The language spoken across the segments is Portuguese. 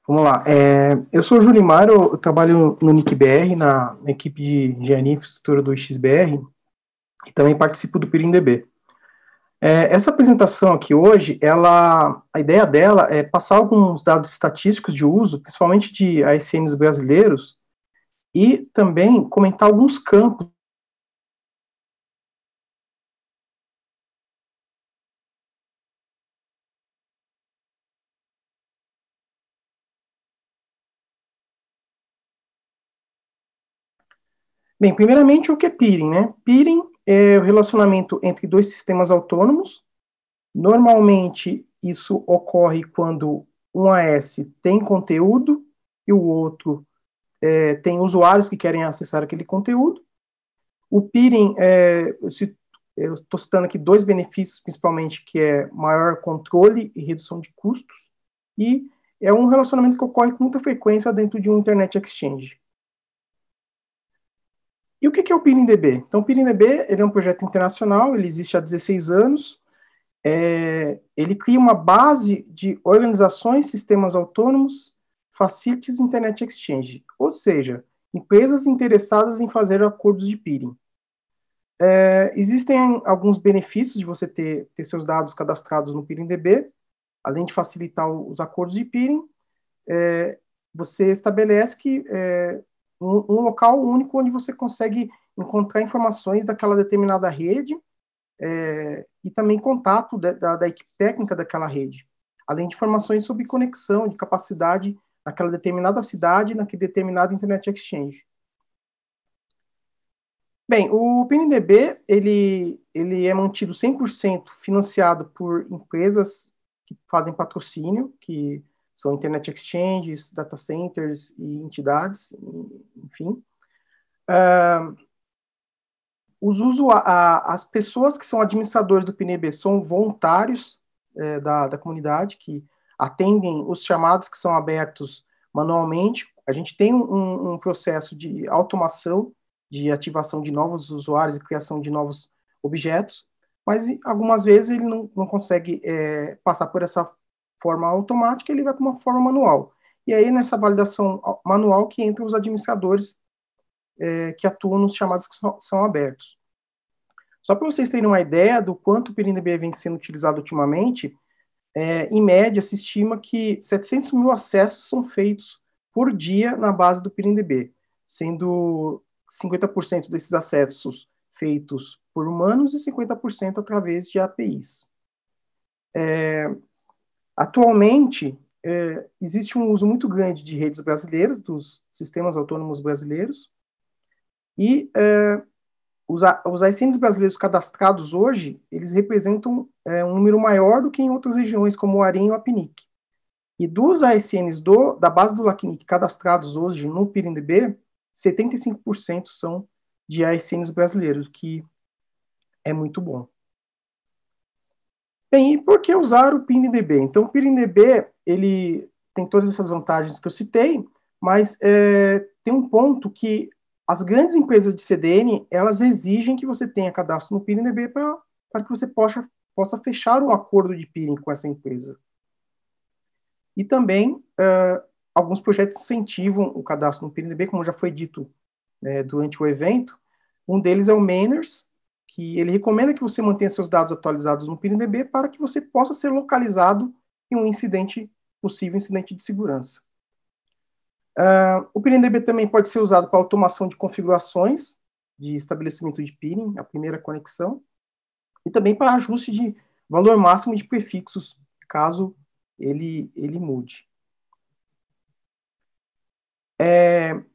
Vamos lá. Eu sou o Julimar, eu trabalho no NIC-BR, na equipe de engenharia e infraestrutura do XBR, e também participo do PIRINDB. Essa apresentação aqui hoje, a ideia dela é passar alguns dados estatísticos de uso, principalmente de ASNs brasileiros, e também comentar alguns campos. Bem, primeiramente, o que é peering, né? Peering é o relacionamento entre dois sistemas autônomos. Normalmente, isso ocorre quando um AS tem conteúdo e o outro tem usuários que querem acessar aquele conteúdo. O peering, eu estou citando aqui dois benefícios, principalmente, que é maior controle e redução de custos, e é um relacionamento que ocorre com muita frequência dentro de um Internet Exchange. E o que é o PIRINDB? Então, o PIRINDB ele é um projeto internacional, ele existe há 16 anos, ele cria uma base de organizações, sistemas autônomos, facilities Internet Exchange, ou seja, empresas interessadas em fazer acordos de peering. Existem alguns benefícios de você ter seus dados cadastrados no PIRINDB, além de facilitar os acordos de peering, você estabelece que um local único onde você consegue encontrar informações daquela determinada rede e também contato da equipe técnica daquela rede, além de informações sobre conexão, de capacidade naquela determinada cidade, naquele determinado Internet Exchange. Bem, o PNDB, ele é mantido 100% financiado por empresas que fazem patrocínio, que são Internet Exchanges, data centers e entidades, enfim. As pessoas que são administradores do PNB são voluntários da comunidade, que atendem os chamados que são abertos manualmente. A gente tem um processo de automação, de ativação de novos usuários e criação de novos objetos, mas algumas vezes ele não consegue passar por essa forma automática, ele vai para uma forma manual. E aí, nessa validação manual, que entram os administradores que atuam nos chamados que são abertos. Só para vocês terem uma ideia do quanto o PIRINDB vem sendo utilizado ultimamente, em média, se estima que 700 mil acessos são feitos por dia na base do PIRINDB, sendo 50% desses acessos feitos por humanos e 50% através de APIs. Atualmente, existe um uso muito grande de redes brasileiras, dos sistemas autônomos brasileiros, e os ASNs brasileiros cadastrados hoje, eles representam um número maior do que em outras regiões, como o AREN e o APNIC. E dos ASNs da base do LACNIC cadastrados hoje no PIRINDB, 75% são de ASNs brasileiros, que é muito bom. Bem, e por que usar o PIRINDB? Então, o PIRINDB, ele tem todas essas vantagens que eu citei, mas tem um ponto que as grandes empresas de CDN, elas exigem que você tenha cadastro no PIRINDB para que você possa fechar um acordo de peering com essa empresa. E também, alguns projetos incentivam o cadastro no PIRINDB, como já foi dito durante o evento. Um deles é o Manners, que ele recomenda que você mantenha seus dados atualizados no PIRINDB para que você possa ser localizado em um possível incidente de segurança. O PIRINDB também pode ser usado para automação de configurações de estabelecimento de peering, a primeira conexão, e também para ajuste de valor máximo de prefixos, caso ele mude.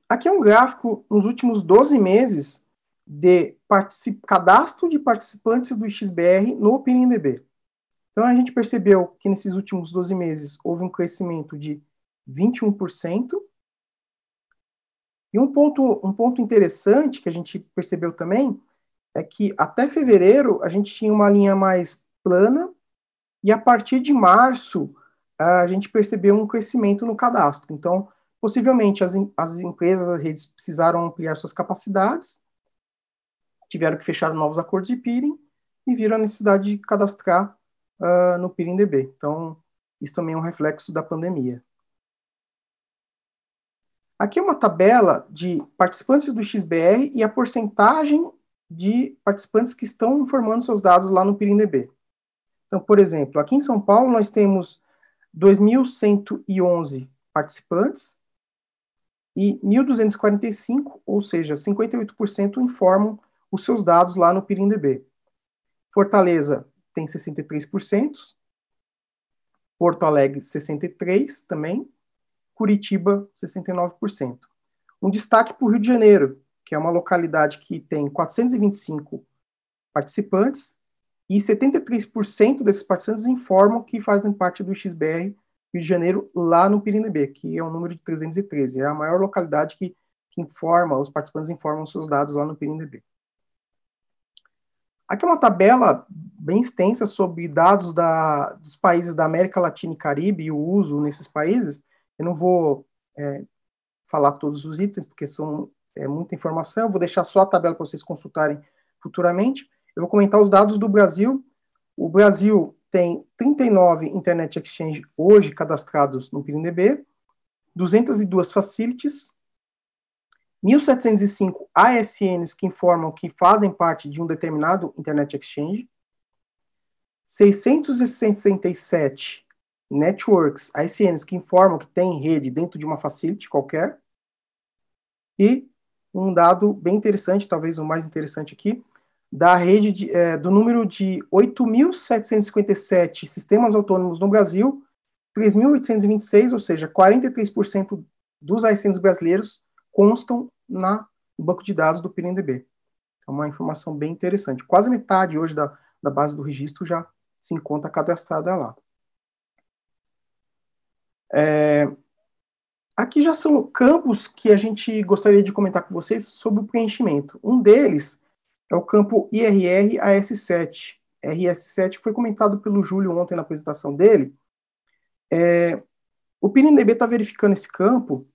Aqui é um gráfico nos últimos 12 meses de cadastro de participantes do XBR no PIRINDB. Então, a gente percebeu que nesses últimos 12 meses houve um crescimento de 21%. E um ponto interessante que a gente percebeu também é que até fevereiro a gente tinha uma linha mais plana e a partir de março a gente percebeu um crescimento no cadastro. Então, possivelmente as empresas, as redes precisaram ampliar suas capacidades, tiveram que fechar novos acordos de peering e viram a necessidade de cadastrar no PIRINDB. Então, isso também é um reflexo da pandemia. Aqui é uma tabela de participantes do XBR e a porcentagem de participantes que estão informando seus dados lá no PIRINDB. Então, por exemplo, aqui em São Paulo nós temos 2.111 participantes e 1.245, ou seja, 58% informam os seus dados lá no PIRINDB. Fortaleza tem 63%, Porto Alegre 63% também, Curitiba 69%. Um destaque para o Rio de Janeiro, que é uma localidade que tem 425 participantes e 73% desses participantes informam que fazem parte do XBR Rio de Janeiro lá no PIRINDB, que é um número de 313. É a maior localidade que informa, os participantes informam seus dados lá no PIRINDB. Aqui é uma tabela bem extensa sobre dados dos países da América Latina e Caribe e o uso nesses países. Eu não vou falar todos os itens, porque são muita informação, eu vou deixar só a tabela para vocês consultarem futuramente. Eu vou comentar os dados do Brasil. O Brasil tem 39 Internet Exchange hoje cadastrados no PIRINDB, 202 facilities, 1.705 ASNs que informam que fazem parte de um determinado Internet Exchange, 667 networks, ASNs que informam que tem rede dentro de uma facility qualquer, e um dado bem interessante, talvez o mais interessante aqui, da rede do número de 8.757 sistemas autônomos no Brasil, 3.826, ou seja, 43% dos ASNs brasileiros constam no banco de dados do PIRINDB. É uma informação bem interessante. Quase metade hoje da base do registro já se encontra cadastrada lá. Aqui já são campos que a gente gostaria de comentar com vocês sobre o preenchimento. Um deles é o campo IRR AS7. RS7 foi comentado pelo Júlio ontem na apresentação dele. O PIRINDB está verificando esse campo,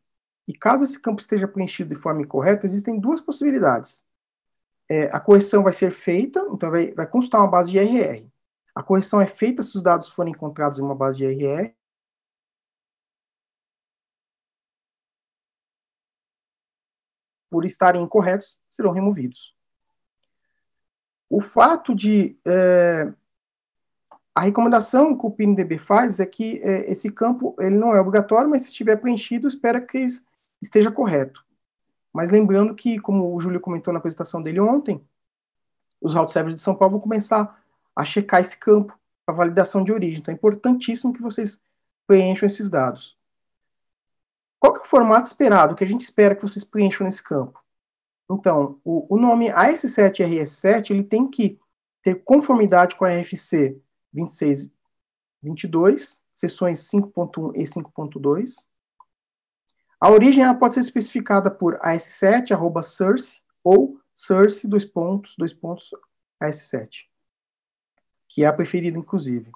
e caso esse campo esteja preenchido de forma incorreta, existem duas possibilidades. A correção vai ser feita, então vai constar uma base de IRR. A correção é feita se os dados forem encontrados em uma base de IRR, por estarem incorretos, serão removidos. O fato de... a recomendação que o PIRINDB faz é que esse campo ele não é obrigatório, mas se estiver preenchido, espera que esteja correto. Mas lembrando que, como o Júlio comentou na apresentação dele ontem, os route servers de São Paulo vão começar a checar esse campo para validação de origem. Então é importantíssimo que vocês preencham esses dados. Qual que é o formato esperado, que a gente espera que vocês preencham nesse campo? Então, o nome AS7 e RS7 ele tem que ter conformidade com a RFC 2622, seções 5.1 e 5.2. A origem ela pode ser especificada por as7@source ou source as7, que é a preferida, inclusive.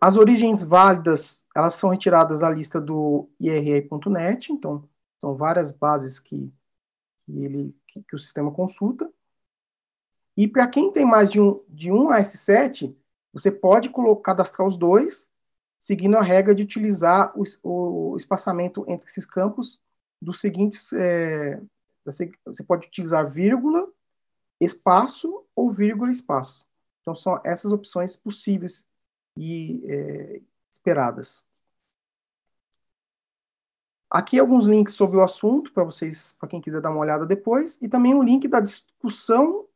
As origens válidas, elas são retiradas da lista do IRR.net, então são várias bases que o sistema consulta. E para quem tem mais de um AS7, você pode cadastrar os dois, seguindo a regra de utilizar o espaçamento entre esses campos dos seguintes... você pode utilizar vírgula, espaço ou vírgula, espaço. Então, são essas opções possíveis e esperadas. Aqui alguns links sobre o assunto, para quem quiser dar uma olhada depois, e também um link da discussão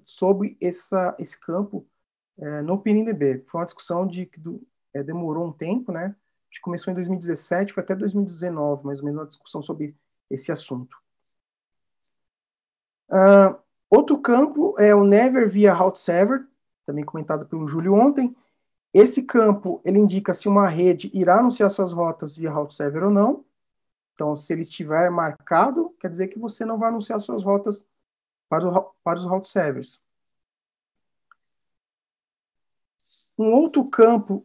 sobre esse campo no PIRINDB. Foi uma discussão demorou um tempo, né? A gente começou em 2017, foi até 2019, mais ou menos, uma discussão sobre esse assunto. Outro campo é o Never via Route Server, também comentado pelo Júlio ontem. Esse campo, ele indica se uma rede irá anunciar suas rotas via Route Server ou não. Então, se ele estiver marcado, quer dizer que você não vai anunciar suas rotas para os Route Servers. Um outro campo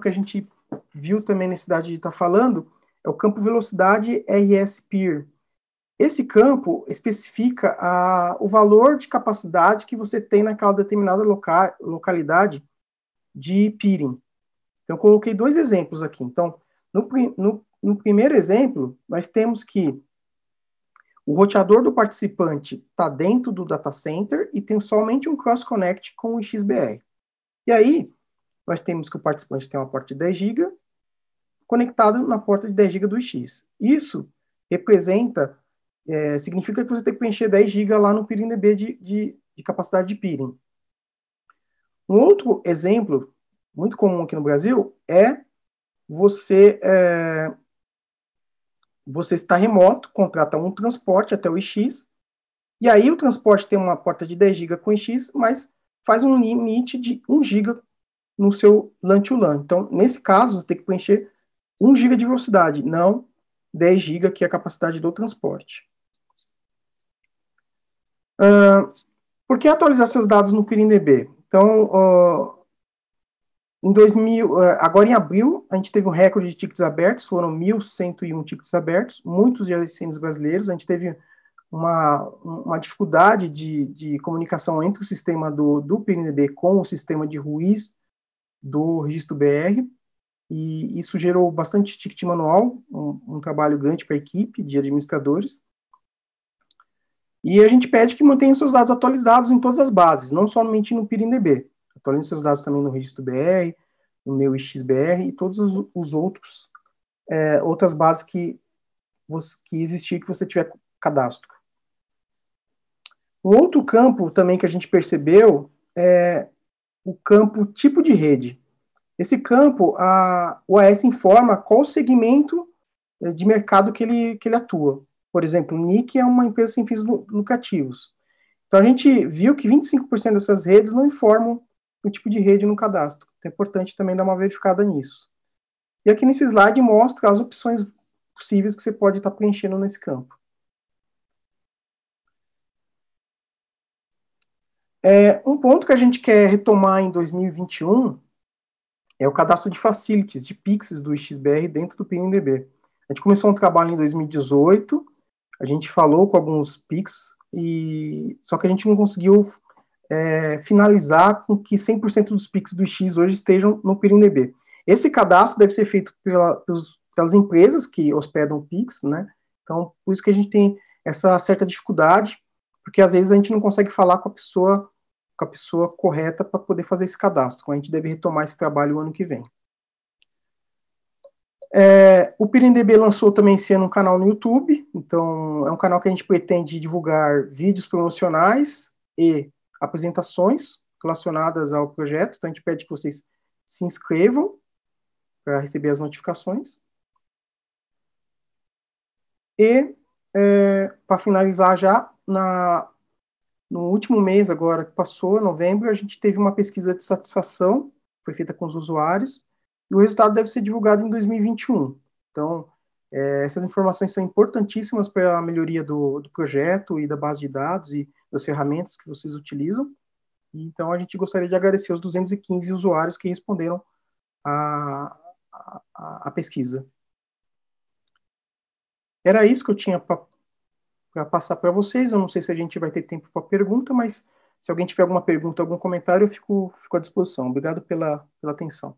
que a gente viu também necessidade de estar falando é o campo velocidade RS Peer. Esse campo especifica o valor de capacidade que você tem naquela determinada localidade de peering. Então, eu coloquei dois exemplos aqui. Então, no primeiro exemplo, nós temos que o roteador do participante está dentro do data center e tem somente um cross-connect com o XBR. E aí, nós temos que o participante tem uma porta de 10 GB conectado na porta de 10 GB do X. Isso representa, significa que você tem que preencher 10 GB lá no PeeringDB de capacidade de peering. Um outro exemplo, muito comum aqui no Brasil, é você está remoto, contrata um transporte até o X, e aí o transporte tem uma porta de 10 GB com X, mas faz um limite de 1 GB no seu LAN to LAN. Então, nesse caso, você tem que preencher 1 GB de velocidade, não 10 GB, que é a capacidade do transporte. Por que atualizar seus dados no PeeringDB? Então, agora em abril, a gente teve um recorde de tickets abertos, foram 1.101 tickets abertos, muitos de ASCNs brasileiros. A gente teve uma dificuldade de comunicação entre o sistema do PeeringDB com o sistema de RUIS do registro BR, e isso gerou bastante ticket manual, um trabalho grande para a equipe de administradores. E a gente pede que mantenha seus dados atualizados em todas as bases, não somente no PeeringDB. Atualize seus dados também no registro BR, no meu XBR e todos os outras bases que existir que você tiver cadastro. Um outro campo também que a gente percebeu é o campo tipo de rede. Esse campo, o AS informa qual segmento de mercado que ele atua. Por exemplo, o NIC é uma empresa sem fins lucrativos. Então, a gente viu que 25% dessas redes não informam o tipo de rede no cadastro. Então, é importante também dar uma verificada nisso. E aqui nesse slide mostra as opções possíveis que você pode estar preenchendo nesse campo. Um ponto que a gente quer retomar em 2021 é o cadastro de facilities, de PIXs do XBR dentro do PeeringDB. A gente começou um trabalho em 2018, a gente falou com alguns PIX, só que a gente não conseguiu finalizar com que 100% dos PIX do X hoje estejam no PeeringDB. Esse cadastro deve ser feito pelas empresas que hospedam PIX, né? Então, por isso que a gente tem essa certa dificuldade, porque às vezes a gente não consegue falar com a pessoa correta para poder fazer esse cadastro. Então, a gente deve retomar esse trabalho o ano que vem. O PeeringDB lançou também esse ano um canal no YouTube, então é um canal que a gente pretende divulgar vídeos promocionais e apresentações relacionadas ao projeto, então a gente pede que vocês se inscrevam para receber as notificações. E, para finalizar já, no último mês agora que passou, novembro, a gente teve uma pesquisa de satisfação, foi feita com os usuários, e o resultado deve ser divulgado em 2021. Então, essas informações são importantíssimas para a melhoria do projeto e da base de dados e das ferramentas que vocês utilizam. Então, a gente gostaria de agradecer os 215 usuários que responderam a pesquisa. Era isso que eu tinha para passar para vocês. Eu não sei se a gente vai ter tempo para pergunta, mas se alguém tiver alguma pergunta, algum comentário, eu fico à disposição. Obrigado pela atenção.